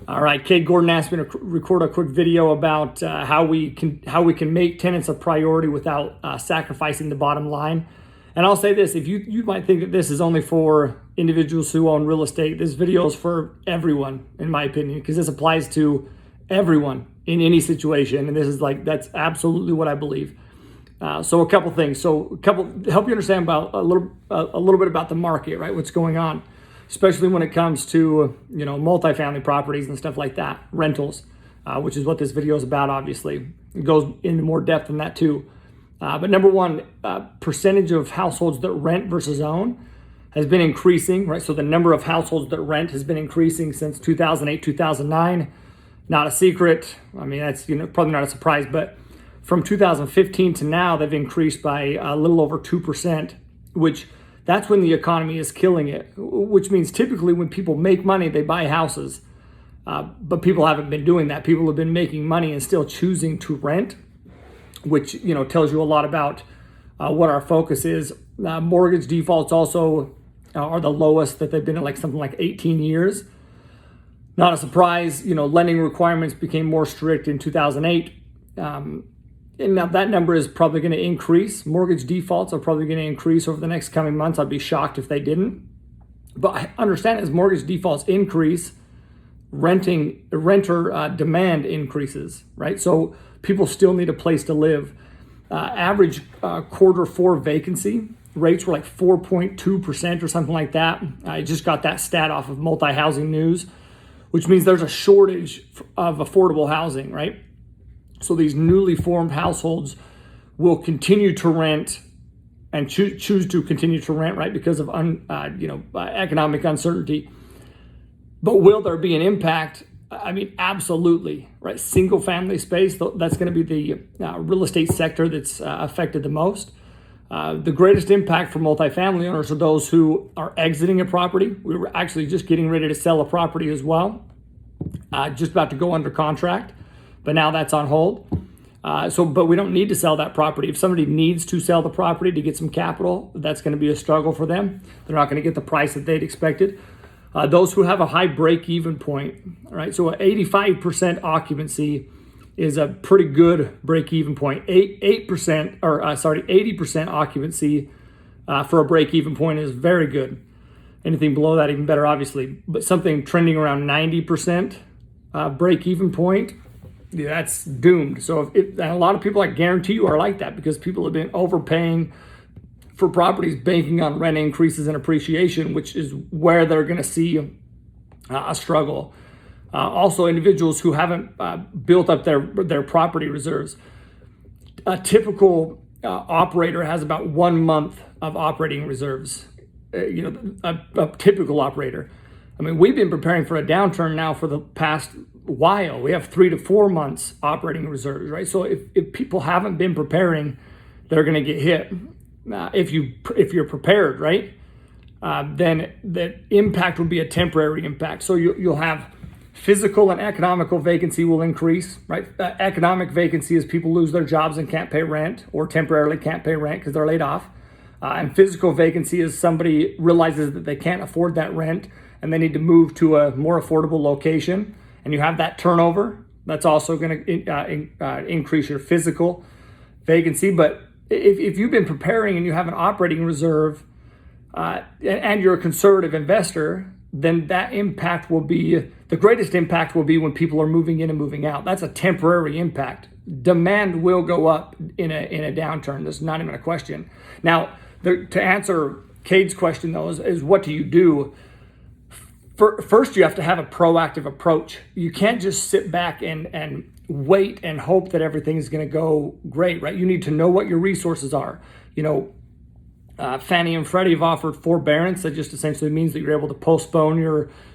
All right, Kate Gordon asked me to record a quick video about how we can make tenants a priority without sacrificing the bottom line. And I'll say this: if you might think that this is only for individuals who own real estate, this video is for everyone, in my opinion, because this applies to everyone in any situation. And that's absolutely what I believe. So a couple things. Help you understand about a little bit about the market, right? What's going on, especially when it comes to multifamily properties and stuff like that, rentals, which is what this video is about. Obviously, it goes into more depth than that too. But number one, percentage of households that rent versus own has been increasing, right? So the number of households that rent has been increasing since 2008, 2009. Not a secret. I mean, that's probably not a surprise, but from 2015 to now, they've increased by a little over 2%, which that's when the economy is killing it, which means typically when people make money, they buy houses. But people haven't been doing that. People have been making money and still choosing to rent, which tells you a lot about what our focus is. Mortgage defaults also are the lowest that they've been in something like 18 years. Not a surprise, lending requirements became more strict in 2008. And now that number is probably going to increase. Mortgage defaults are probably going to increase over the next coming months. I'd be shocked if they didn't. But I understand as mortgage defaults increase, renter demand increases, right? So people still need a place to live. Average quarter four vacancy rates were like 4.2% or something like that. I just got that stat off of Multi-Housing News, which means there's a shortage of affordable housing, right? So these newly formed households will continue to rent and choose to continue to rent, right, because of economic uncertainty. But will there be an impact? I mean, absolutely, right? Single family space, that's going to be the real estate sector that's affected the most. The greatest impact for multifamily owners are those who are exiting a property. We were actually just getting ready to sell a property as well, just about to go under contract, but now that's on hold. But we don't need to sell that property. If somebody needs to sell the property to get some capital, that's going to be a struggle for them. They're not going to get the price that they'd expected. Those who have a high break-even point, right? So 85% occupancy is a pretty good break-even point. 80% occupancy for a break-even point is very good. Anything below that, even better, obviously. But something trending around 90% break-even point, yeah, that's doomed. So and a lot of people, I guarantee you, are like that because people have been overpaying for properties, banking on rent increases and appreciation, which is where they're going to see a struggle. Also, individuals who haven't built up their property reserves. A typical operator has about 1 month of operating reserves. A typical operator. I mean, we've been preparing for a downturn now for the past while. We have 3 to 4 months operating reserves, right? So if people haven't been preparing, they're going to get hit. If you're prepared, right, then the impact will be a temporary impact. So you'll have physical and economical vacancy will increase, right? Economic vacancy is people lose their jobs and can't pay rent or temporarily can't pay rent because they're laid off. And physical vacancy is somebody realizes that they can't afford that rent and they need to move to a more affordable location. And you have that turnover. That's also going to increase your physical vacancy. But if you've been preparing and you have an operating reserve and you're a conservative investor, then that impact will be, the greatest impact will be when people are moving in and moving out. That's a temporary impact. Demand will go up in a downturn. There's not even a question. Now, to answer Cade's question though, is what do you do? First, you have to have a proactive approach. You can't just sit back and wait and hope that everything's going to go great, right? You need to know what your resources are. Fannie and Freddie have offered forbearance. That just essentially means that you're able to postpone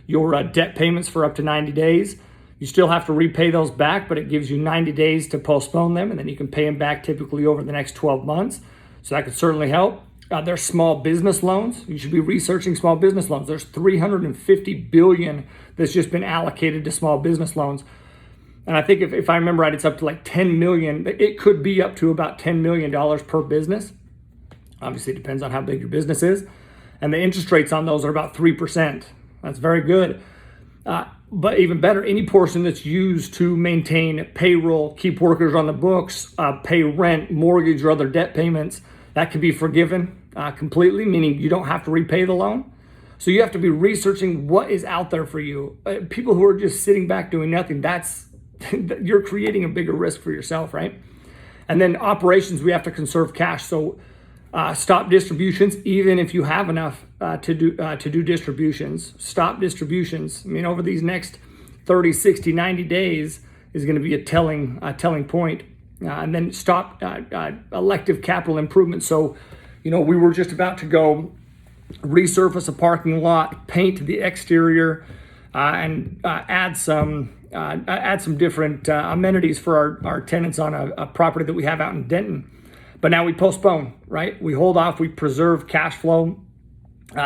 your debt payments for up to 90 days. You still have to repay those back, but it gives you 90 days to postpone them, and then you can pay them back typically over the next 12 months. So that could certainly help. There's small business loans. You should be researching small business loans. There's $350 billion that's just been allocated to small business loans. And I think if I remember right, it's up to like 10 million. It could be up to about $10 million per business. Obviously, it depends on how big your business is. And the interest rates on those are about 3%. That's very good. but even better, any portion that's used to maintain payroll, keep workers on the books, pay rent, mortgage, or other debt payments, that can be forgiven completely, meaning you don't have to repay the loan. So you have to be researching what is out there for you. People who are just sitting back doing nothing, you're creating a bigger risk for yourself, right? And then operations, we have to conserve cash. So stop distributions, even if you have enough to do distributions. Stop distributions. I mean, over these next 30, 60, 90 days is going to be a telling point. And then stop elective capital improvements. So, we were just about to go resurface a parking lot, paint the exterior, and add some different amenities for our tenants on a property that we have out in Denton. But now we postpone, right? We hold off, we preserve cash flow.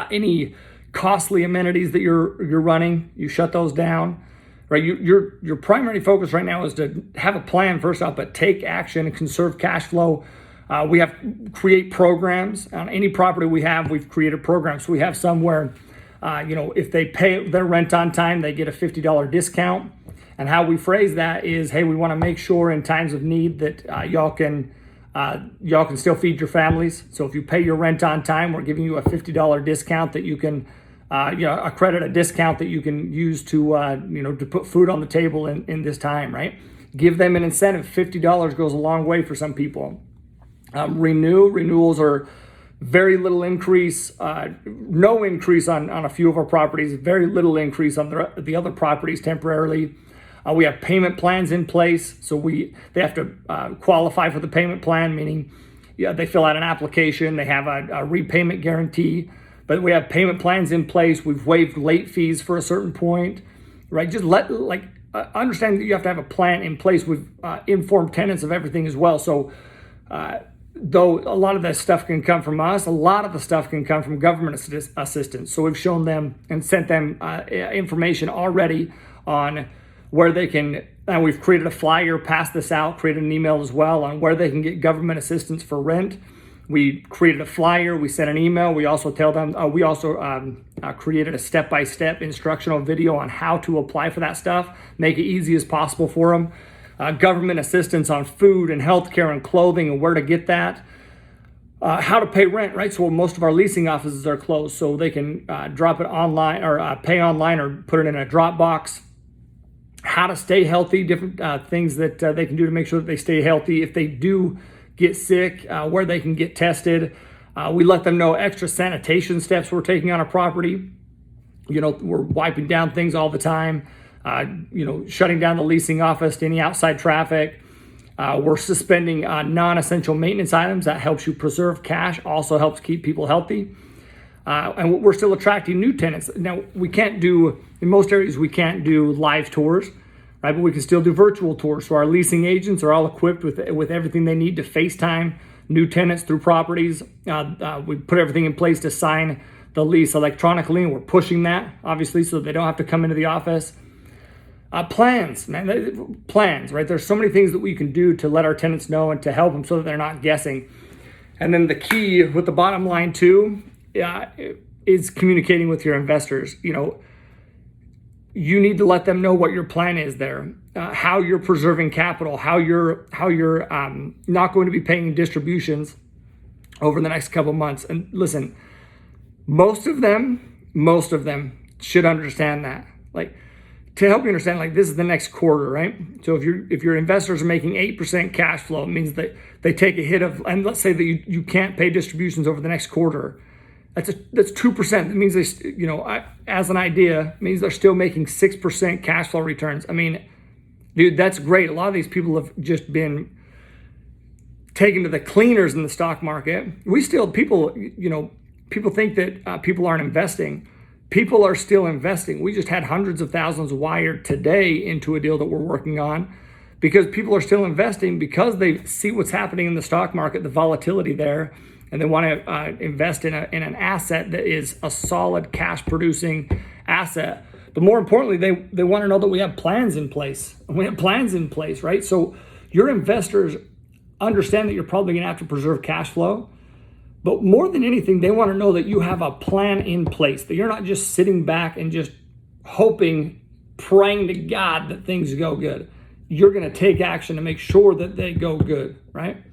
Any costly amenities that you're running, you shut those down, right? Your primary focus right now is to have a plan first off, but take action and conserve cash flow. We have create programs on any property we have. We've created programs. So we have some where, if they pay their rent on time, they get a $50 discount. And how we phrase that is, hey, we want to make sure in times of need that y'all can still feed your families. So if you pay your rent on time, we're giving you a $50 discount that you can, a discount that you can use to put food on the table in this time, right? Give them an incentive. $50 goes a long way for some people. Renewals are very little increase, no increase on a few of our properties, very little increase on the other properties temporarily. We have payment plans in place, so they have to qualify for the payment plan, meaning they fill out an application, they have a repayment guarantee, but we have payment plans in place. We've waived late fees for a certain point, right? Just understand that you have to have a plan in place. We've informed tenants of everything as well. So though a lot of that stuff can come from us, a lot of the stuff can come from government assistance. So we've shown them and sent them information already on where they can, and we've created a flyer, passed this out, created an email as well on where they can get government assistance for rent. We created a flyer, we sent an email. We also tell them, created a step-by-step instructional video on how to apply for that stuff, make it easy as possible for them. Government assistance on food and healthcare and clothing and where to get that. How to pay rent, right? So most of our leasing offices are closed, so they can drop it online or pay online or put it in a drop box. How to stay healthy, different things that they can do to make sure that they stay healthy. If they do get sick, where they can get tested. We let them know extra sanitation steps we're taking on a property. We're wiping down things all the time. Shutting down the leasing office to any outside traffic. We're suspending non-essential maintenance items. That helps you preserve cash, also helps keep people healthy. And we're still attracting new tenants. Now, in most areas, we can't do live tours, right? But we can still do virtual tours. So our leasing agents are all equipped with everything they need to FaceTime new tenants through properties. We put everything in place to sign the lease electronically, and we're pushing that, obviously, so they don't have to come into the office. Plans, right? There's so many things that we can do to let our tenants know and to help them so that they're not guessing. And then the key with the bottom line too is communicating with your investors. You need to let them know what your plan is there, how you're preserving capital, how you're not going to be paying distributions over the next couple months. And listen, most of them should understand that. To help you understand, this is the next quarter, right? So if your investors are making 8% cash flow, it means that they take a hit of, and let's say that you can't pay distributions over the next quarter. That's 2%. That means as an idea, it means they're still making 6% cash flow returns. I mean, dude, that's great. A lot of these people have just been taken to the cleaners in the stock market. People think that people aren't investing. People are still investing. We just had hundreds of thousands wired today into a deal that we're working on because people are still investing because they see what's happening in the stock market, the volatility there, and they want to invest in an asset that is a solid cash producing asset. But more importantly, they want to know that we have plans in place. We have plans in place, right? So your investors understand that you're probably going to have to preserve cash flow. But more than anything, they want to know that you have a plan in place, that you're not just sitting back and just hoping praying to God that things go good. You're going to take action to make sure that they go good, right?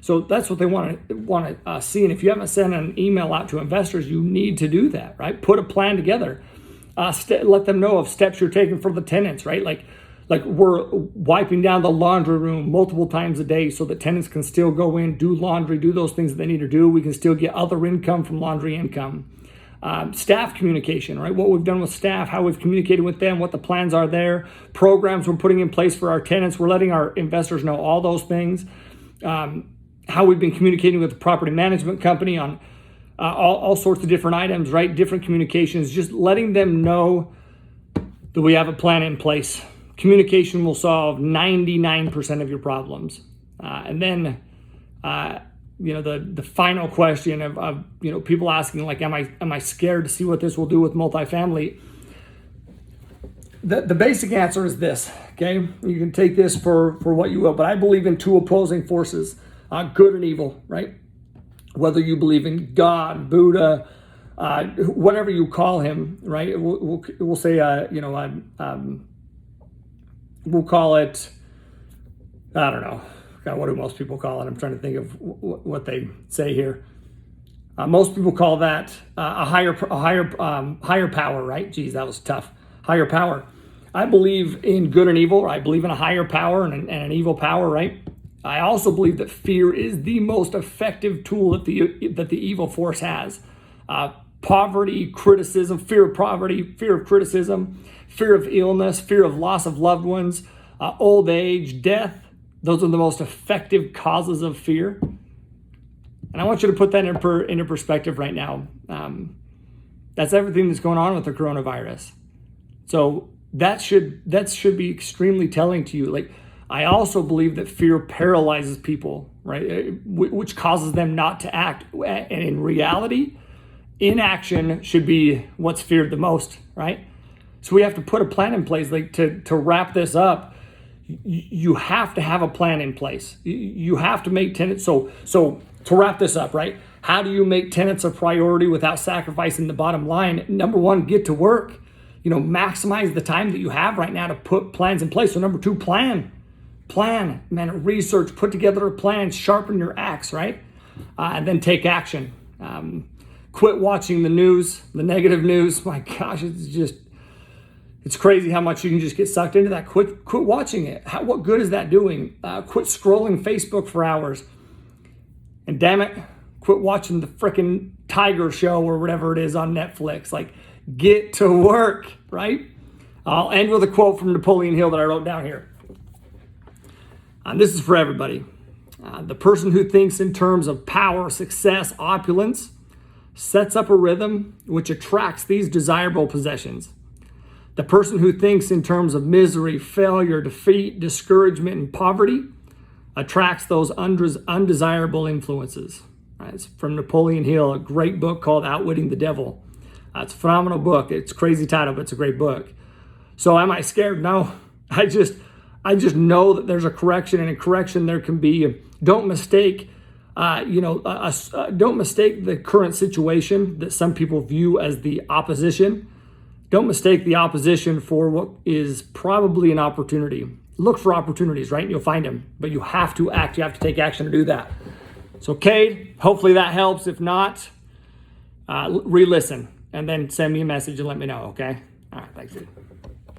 So that's what they want to see. And if you haven't sent an email out to investors, you need to do that, right? Put a plan together. Let them know of steps you're taking for the tenants, right? Like we're wiping down the laundry room multiple times a day so that tenants can still go in, do laundry, do those things that they need to do. We can still get other income from laundry income. Staff communication, right? What we've done with staff, how we've communicated with them, what the plans are there, programs we're putting in place for our tenants. We're letting our investors know all those things. How we've been communicating with the property management company on all sorts of different items, right? Different communications, just letting them know that we have a plan in place. Communication will solve 99% of your problems. And then, the final question of people asking, like, am I scared to see what this will do with multifamily? The basic answer is this, okay? You can take this for what you will, but I believe in two opposing forces, good and evil, right? Whether you believe in God, Buddha, whatever you call him, right? We'll say, we'll call it, I don't know. God, what do most people call it? I'm trying to think of what they say here. Most people call that a higher power, right? Geez, that was tough. Higher power. I believe in good and evil. I believe in a higher power and an evil power, right? I also believe that fear is the most effective tool that the evil force has. Poverty, criticism, fear of poverty, fear of criticism, fear of illness, fear of loss of loved ones, old age, death. Those are the most effective causes of fear. And I want you to put that into perspective right now. That's everything that's going on with the coronavirus. So that should be extremely telling to you. Like, I also believe that fear paralyzes people, right? Which causes them not to act. And in reality, inaction should be what's feared the most, right? So we have to put a plan in place. Like, to wrap this up, you have to have a plan in place. You have to make tenants. So to wrap this up, right? How do you make tenants a priority without sacrificing the bottom line? Number one, get to work. Maximize the time that you have right now to put plans in place. So number two, plan, man, research, put together a plan, sharpen your axe, right? And then take action. Quit watching the news, the negative news. My gosh, it's crazy how much you can just get sucked into that. Quit watching it. What good is that doing? Quit scrolling Facebook for hours. And damn it, quit watching the freaking Tiger Show or whatever it is on Netflix. Like, get to work, right? I'll end with a quote from Napoleon Hill that I wrote down here. This is for everybody. The person who thinks in terms of power, success, opulence, sets up a rhythm which attracts these desirable possessions. The person who thinks in terms of misery, failure, defeat, discouragement, and poverty attracts those undesirable influences. Right? It's from Napoleon Hill, a great book called Outwitting the Devil. It's a phenomenal book. It's a crazy title, but it's a great book. So am I scared? No. I just know that there's a correction, and in correction there can be. Don't mistake don't mistake the current situation that some people view as the opposition. Don't mistake the opposition for what is probably an opportunity. Look for opportunities, right? You'll find them, but you have to act. You have to take action to do that. So, Cade, hopefully that helps. If not, re-listen and then send me a message and let me know, okay? All right, thanks, dude.